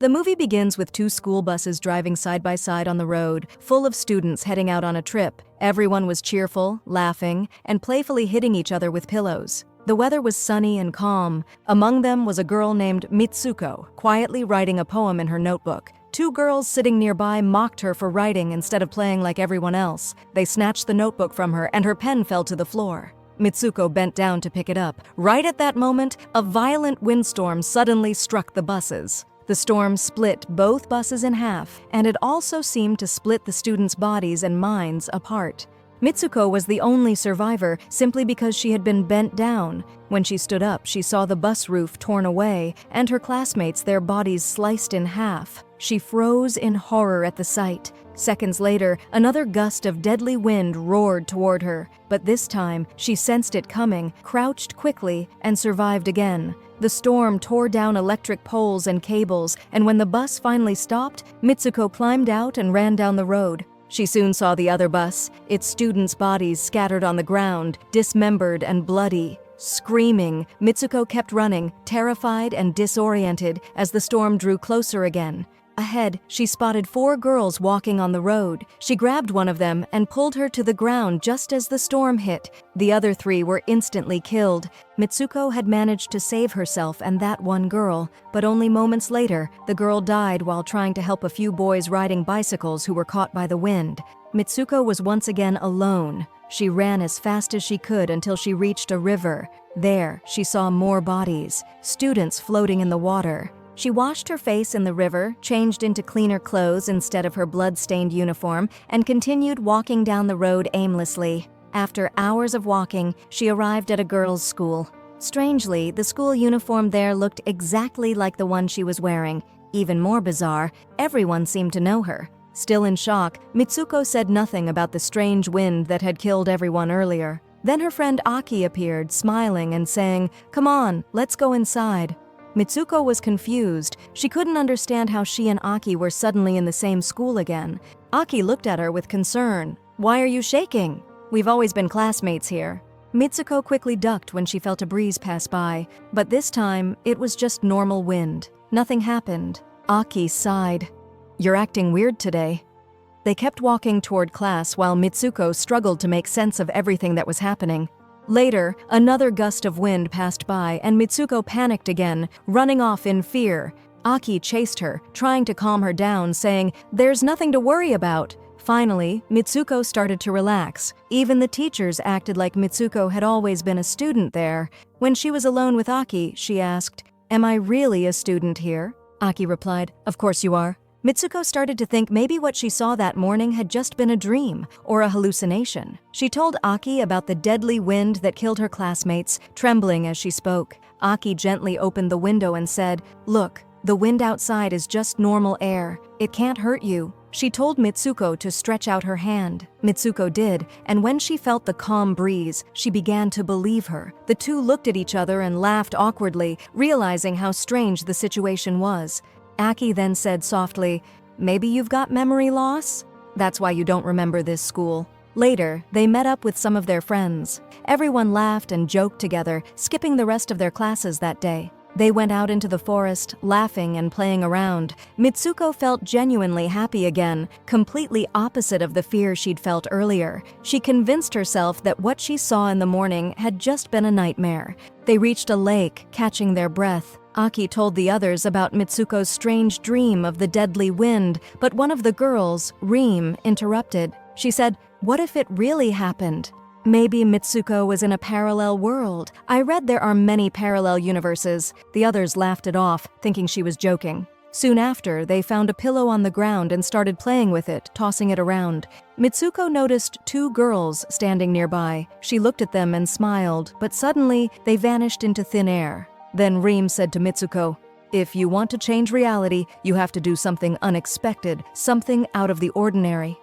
The movie begins with two school buses driving side by side on the road, full of students heading out on a trip. Everyone was cheerful, laughing, and playfully hitting each other with pillows. The weather was sunny and calm. Among them was a girl named Mitsuko, quietly writing a poem in her notebook. Two girls sitting nearby mocked her for writing instead of playing like everyone else. They snatched the notebook from her, and her pen fell to the floor. Mitsuko bent down to pick it up. Right at that moment, a violent windstorm suddenly struck the buses. The storm split both buses in half, and it also seemed to split the students' bodies and minds apart. Mitsuko was the only survivor simply because she had been bent down. When she stood up, she saw the bus roof torn away and her classmates, their bodies sliced in half. She froze in horror at the sight. Seconds later, another gust of deadly wind roared toward her, but this time she sensed it coming, crouched quickly, and survived again. The storm tore down electric poles and cables, and when the bus finally stopped, Mitsuko climbed out and ran down the road. She soon saw the other bus, its students' bodies scattered on the ground, dismembered and bloody. Screaming, Mitsuko kept running, terrified and disoriented, as the storm drew closer again. Ahead, she spotted 4 girls walking on the road. She grabbed one of them and pulled her to the ground just as the storm hit. The other 3 were instantly killed. Mitsuko had managed to save herself and that one girl, but only moments later, the girl died while trying to help a few boys riding bicycles who were caught by the wind. Mitsuko was once again alone. She ran as fast as she could until she reached a river. There, she saw more bodies, students floating in the water. She washed her face in the river, changed into cleaner clothes instead of her blood-stained uniform, and continued walking down the road aimlessly. After hours of walking, she arrived at a girls' school. Strangely, the school uniform there looked exactly like the one she was wearing. Even more bizarre, everyone seemed to know her. Still in shock, Mitsuko said nothing about the strange wind that had killed everyone earlier. Then her friend Aki appeared, smiling and saying, "Come on, let's go inside." Mitsuko was confused. She couldn't understand how she and Aki were suddenly in the same school again. Aki looked at her with concern. "Why are you shaking? We've always been classmates here." Mitsuko quickly ducked when she felt a breeze pass by, but this time it was just normal wind. Nothing happened. Aki sighed. "You're acting weird today." They kept walking toward class while Mitsuko struggled to make sense of everything that was happening. Later, another gust of wind passed by and Mitsuko panicked again, running off in fear. Aki chased her, trying to calm her down, saying, "There's nothing to worry about." Finally, Mitsuko started to relax. Even the teachers acted like Mitsuko had always been a student there. When she was alone with Aki, she asked, "Am I really a student here?" Aki replied, "Of course you are." Mitsuko started to think maybe what she saw that morning had just been a dream or a hallucination. She told Aki about the deadly wind that killed her classmates, trembling as she spoke. Aki gently opened the window and said, "Look, the wind outside is just normal air. It can't hurt you." She told Mitsuko to stretch out her hand. Mitsuko did, and when she felt the calm breeze, she began to believe her. The two looked at each other and laughed awkwardly, realizing how strange the situation was. Aki then said softly, "Maybe you've got memory loss? That's why you don't remember this school." Later, they met up with some of their friends. Everyone laughed and joked together, skipping the rest of their classes that day. They went out into the forest, laughing and playing around. Mitsuko felt genuinely happy again, completely opposite of the fear she'd felt earlier. She convinced herself that what she saw in the morning had just been a nightmare. They reached a lake, catching their breath. Aki told the others about Mitsuko's strange dream of the deadly wind, but one of the girls, Reem, interrupted. She said, "What if it really happened? Maybe Mitsuko was in a parallel world. I read there are many parallel universes." The others laughed it off, thinking she was joking. Soon after, they found a pillow on the ground and started playing with it, tossing it around. Mitsuko noticed 2 girls standing nearby. She looked at them and smiled, but suddenly they vanished into thin air. Then Reem said to Mitsuko, "If you want to change reality, you have to do something unexpected, something out of the ordinary."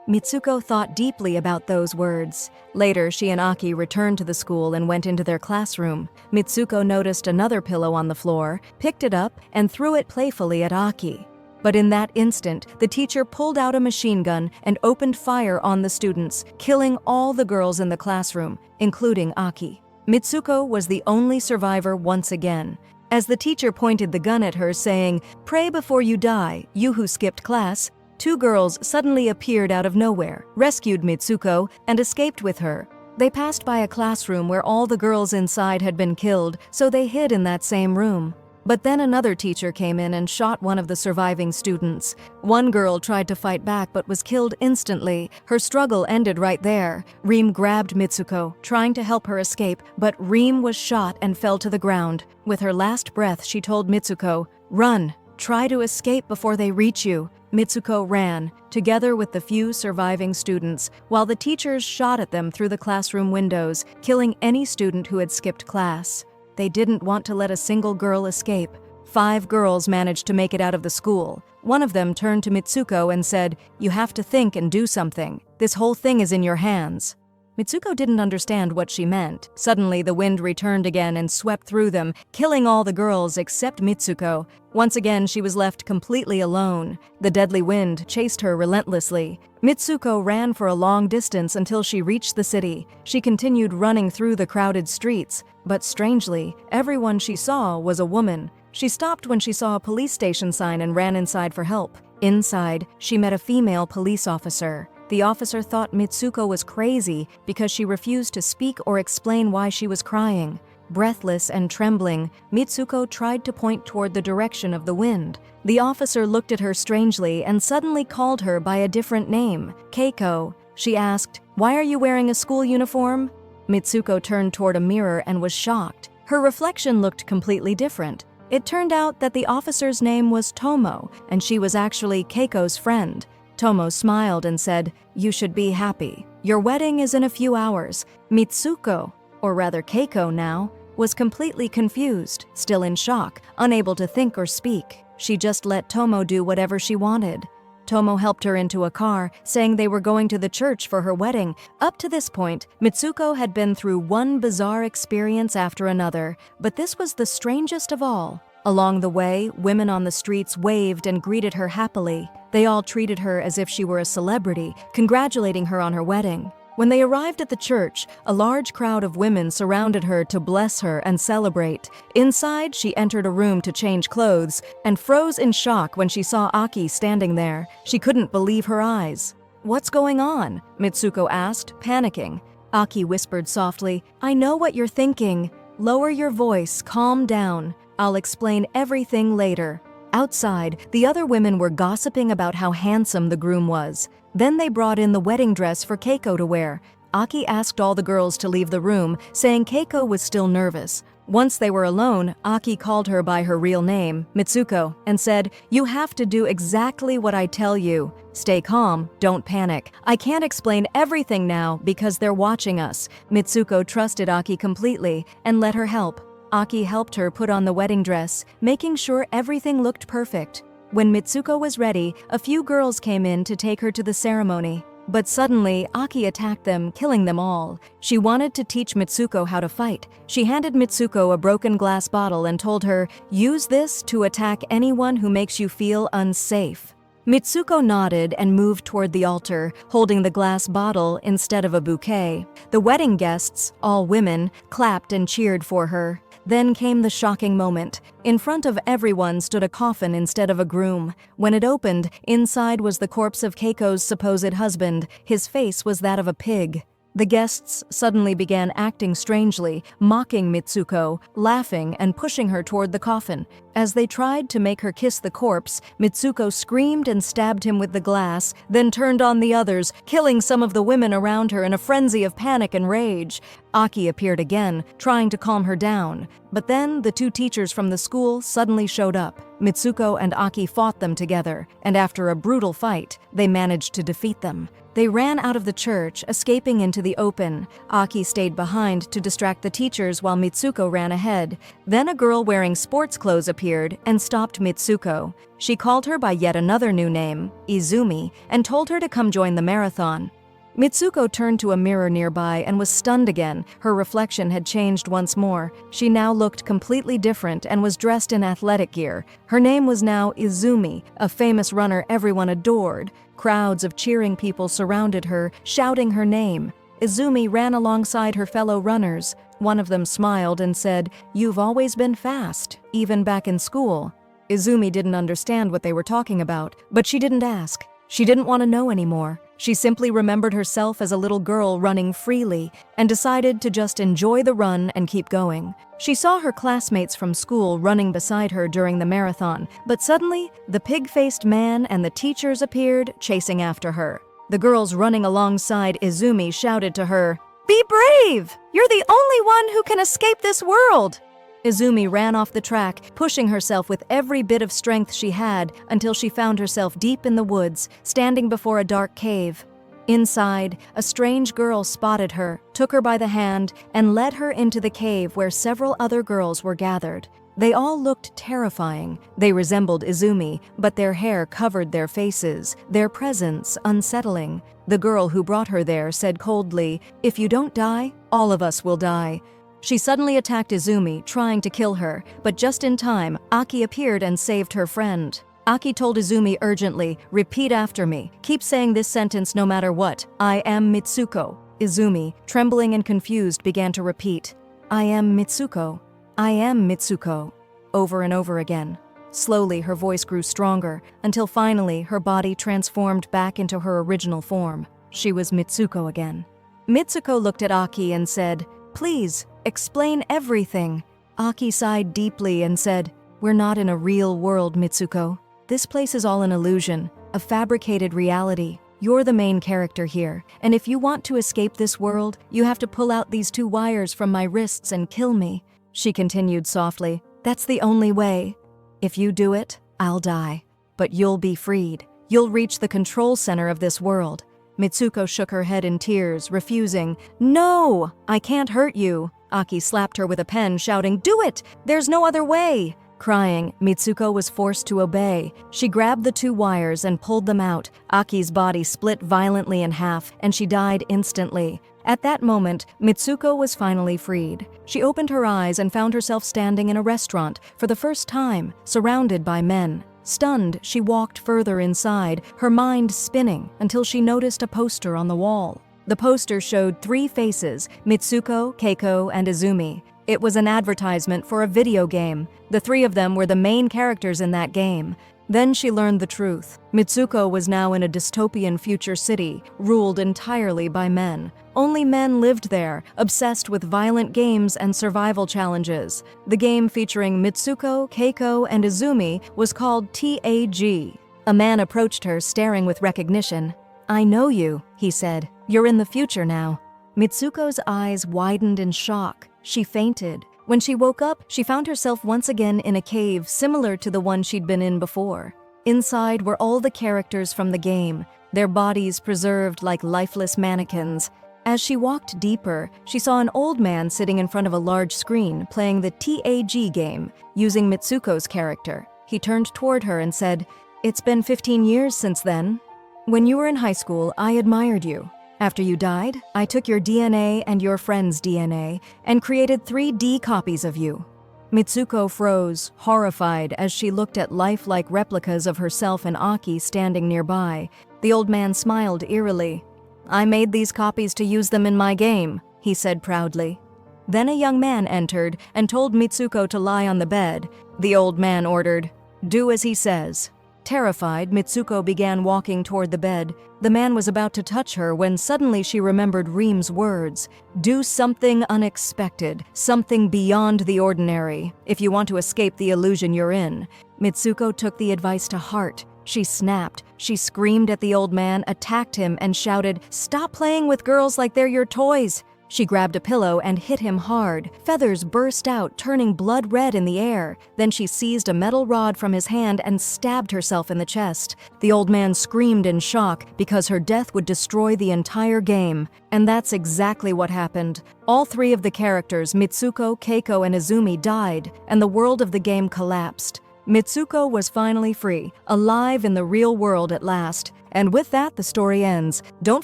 Mitsuko thought deeply about those words. Later, she and Aki returned to the school and went into their classroom. Mitsuko noticed another pillow on the floor, picked it up, and threw it playfully at Aki. But in that instant, the teacher pulled out a machine gun and opened fire on the students, killing all the girls in the classroom, including Aki. Mitsuko was the only survivor once again. As the teacher pointed the gun at her, saying, "Pray before you die, you who skipped class," two girls suddenly appeared out of nowhere, rescued Mitsuko, and escaped with her. They passed by a classroom where all the girls inside had been killed, so they hid in that same room. But then another teacher came in and shot one of the surviving students. One girl tried to fight back but was killed instantly. Her struggle ended right there. Reem grabbed Mitsuko, trying to help her escape, but Reem was shot and fell to the ground. With her last breath, she told Mitsuko, "Run! Try to escape before they reach you." Mitsuko ran, together with the few surviving students, while the teachers shot at them through the classroom windows, killing any student who had skipped class. They didn't want to let a single girl escape. 5 girls managed to make it out of the school. One of them turned to Mitsuko and said, "You have to think and do something. This whole thing is in your hands." Mitsuko didn't understand what she meant. Suddenly, the wind returned again and swept through them, killing all the girls except Mitsuko. Once again, she was left completely alone. The deadly wind chased her relentlessly. Mitsuko ran for a long distance until she reached the city. She continued running through the crowded streets, but strangely, everyone she saw was a woman. She stopped when she saw a police station sign and ran inside for help. Inside, she met a female police officer. The officer thought Mitsuko was crazy because she refused to speak or explain why she was crying. Breathless and trembling, Mitsuko tried to point toward the direction of the wind. The officer looked at her strangely and suddenly called her by a different name, Keiko. She asked, "Why are you wearing a school uniform?" Mitsuko turned toward a mirror and was shocked. Her reflection looked completely different. It turned out that the officer's name was Tomo, and she was actually Keiko's friend. Tomo smiled and said, "You should be happy. Your wedding is in a few hours." Mitsuko, or rather Keiko now, was completely confused, still in shock, unable to think or speak. She just let Tomo do whatever she wanted. Tomo helped her into a car, saying they were going to the church for her wedding. Up to this point, Mitsuko had been through one bizarre experience after another, but this was the strangest of all. Along the way, women on the streets waved and greeted her happily. They all treated her as if she were a celebrity, congratulating her on her wedding. When they arrived at the church, a large crowd of women surrounded her to bless her and celebrate. Inside, she entered a room to change clothes and froze in shock when she saw Aki standing there. She couldn't believe her eyes. "What's going on?" Mitsuko asked, panicking. Aki whispered softly, "I know what you're thinking. Lower your voice, calm down. I'll explain everything later." Outside, the other women were gossiping about how handsome the groom was. Then they brought in the wedding dress for Keiko to wear. Aki asked all the girls to leave the room, saying Keiko was still nervous. Once they were alone, Aki called her by her real name, Mitsuko, and said, "You have to do exactly what I tell you. Stay calm, don't panic. I can't explain everything now because they're watching us." Mitsuko trusted Aki completely and let her help. Aki helped her put on the wedding dress, making sure everything looked perfect. When Mitsuko was ready, a few girls came in to take her to the ceremony. But suddenly, Aki attacked them, killing them all. She wanted to teach Mitsuko how to fight. She handed Mitsuko a broken glass bottle and told her, "Use this to attack anyone who makes you feel unsafe." Mitsuko nodded and moved toward the altar, holding the glass bottle instead of a bouquet. The wedding guests, all women, clapped and cheered for her. Then came the shocking moment. In front of everyone stood a coffin instead of a groom. When it opened, inside was the corpse of Keiko's supposed husband. His face was that of a pig. The guests suddenly began acting strangely, mocking Mitsuko, laughing and pushing her toward the coffin. As they tried to make her kiss the corpse, Mitsuko screamed and stabbed him with the glass, then turned on the others, killing some of the women around her in a frenzy of panic and rage. Aki appeared again, trying to calm her down. But then the 2 teachers from the school suddenly showed up. Mitsuko and Aki fought them together, and after a brutal fight, they managed to defeat them. They ran out of the church, escaping into the open. Aki stayed behind to distract the teachers while Mitsuko ran ahead. Then a girl wearing sports clothes appeared and stopped Mitsuko. She called her by yet another new name, Izumi, and told her to come join the marathon. Mitsuko turned to a mirror nearby and was stunned again. Her reflection had changed once more. She now looked completely different and was dressed in athletic gear. Her name was now Izumi, a famous runner everyone adored. Crowds of cheering people surrounded her, shouting her name. Izumi ran alongside her fellow runners. One of them smiled and said, "You've always been fast, even back in school." Izumi didn't understand what they were talking about, but she didn't ask. She didn't want to know anymore. She simply remembered herself as a little girl running freely and decided to just enjoy the run and keep going. She saw her classmates from school running beside her during the marathon, but suddenly, the pig-faced man and the teachers appeared, chasing after her. The girls running alongside Izumi shouted to her, "Be brave! You're the only one who can escape this world!" Izumi ran off the track, pushing herself with every bit of strength she had until she found herself deep in the woods, standing before a dark cave. Inside, a strange girl spotted her, took her by the hand, and led her into the cave where several other girls were gathered. They all looked terrifying. They resembled Izumi, but their hair covered their faces, their presence unsettling. The girl who brought her there said coldly, "If you don't die, all of us will die." She suddenly attacked Izumi, trying to kill her, but just in time, Aki appeared and saved her friend. Aki told Izumi urgently, "Repeat after me. Keep saying this sentence no matter what. I am Mitsuko." Izumi, trembling and confused, began to repeat, "I am Mitsuko. I am Mitsuko," over and over again. Slowly, her voice grew stronger, until finally her body transformed back into her original form. She was Mitsuko again. Mitsuko looked at Aki and said, "Please, explain everything." Aki sighed deeply and said, "We're not in a real world, Mitsuko. This place is all an illusion, a fabricated reality. You're the main character here, and if you want to escape this world, you have to pull out these 2 wires from my wrists and kill me." She continued softly, "That's the only way. If you do it, I'll die. But you'll be freed. You'll reach the control center of this world." Mitsuko shook her head in tears, refusing. "No, I can't hurt you." Aki slapped her with a pen, shouting, "Do it! There's no other way!" Crying, Mitsuko was forced to obey. She grabbed the 2 wires and pulled them out. Aki's body split violently in half, and she died instantly. At that moment, Mitsuko was finally freed. She opened her eyes and found herself standing in a restaurant for the first time, surrounded by men. Stunned, she walked further inside, her mind spinning until she noticed a poster on the wall. The poster showed 3 faces, Mitsuko, Keiko, and Izumi. It was an advertisement for a video game. The 3 of them were the main characters in that game. Then she learned the truth. Mitsuko was now in a dystopian future city, ruled entirely by men. Only men lived there, obsessed with violent games and survival challenges. The game featuring Mitsuko, Keiko, and Izumi was called TAG. A man approached her, staring with recognition. "I know you," he said. "You're in the future now." Mitsuko's eyes widened in shock. She fainted. When she woke up, she found herself once again in a cave similar to the one she'd been in before. Inside were all the characters from the game, their bodies preserved like lifeless mannequins. As she walked deeper, she saw an old man sitting in front of a large screen playing the TAG game, using Mitsuko's character. He turned toward her and said, "It's been 15 years since then. When you were in high school, I admired you. After you died, I took your DNA and your friend's DNA and created 3D copies of you." Mitsuko froze, horrified, as she looked at lifelike replicas of herself and Aki standing nearby. The old man smiled eerily. "I made these copies to use them in my game," he said proudly. Then a young man entered and told Mitsuko to lie on the bed. The old man ordered, "Do as he says." Terrified, Mitsuko began walking toward the bed. The man was about to touch her when suddenly she remembered Reem's words. "Do something unexpected, something beyond the ordinary, if you want to escape the illusion you're in." Mitsuko took the advice to heart. She snapped. She screamed at the old man, attacked him, and shouted, "Stop playing with girls like they're your toys." She grabbed a pillow and hit him hard. Feathers burst out, turning blood red in the air. Then she seized a metal rod from his hand and stabbed herself in the chest. The old man screamed in shock because her death would destroy the entire game. And that's exactly what happened. All 3 of the characters, Mitsuko, Keiko, and Izumi, died, and the world of the game collapsed. Mitsuko was finally free, alive in the real world at last. And with that, the story ends. Don't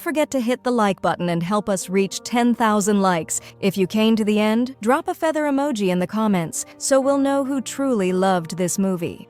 forget to hit the like button and help us reach 10,000 likes. If you came to the end, drop a feather emoji in the comments so we'll know who truly loved this movie.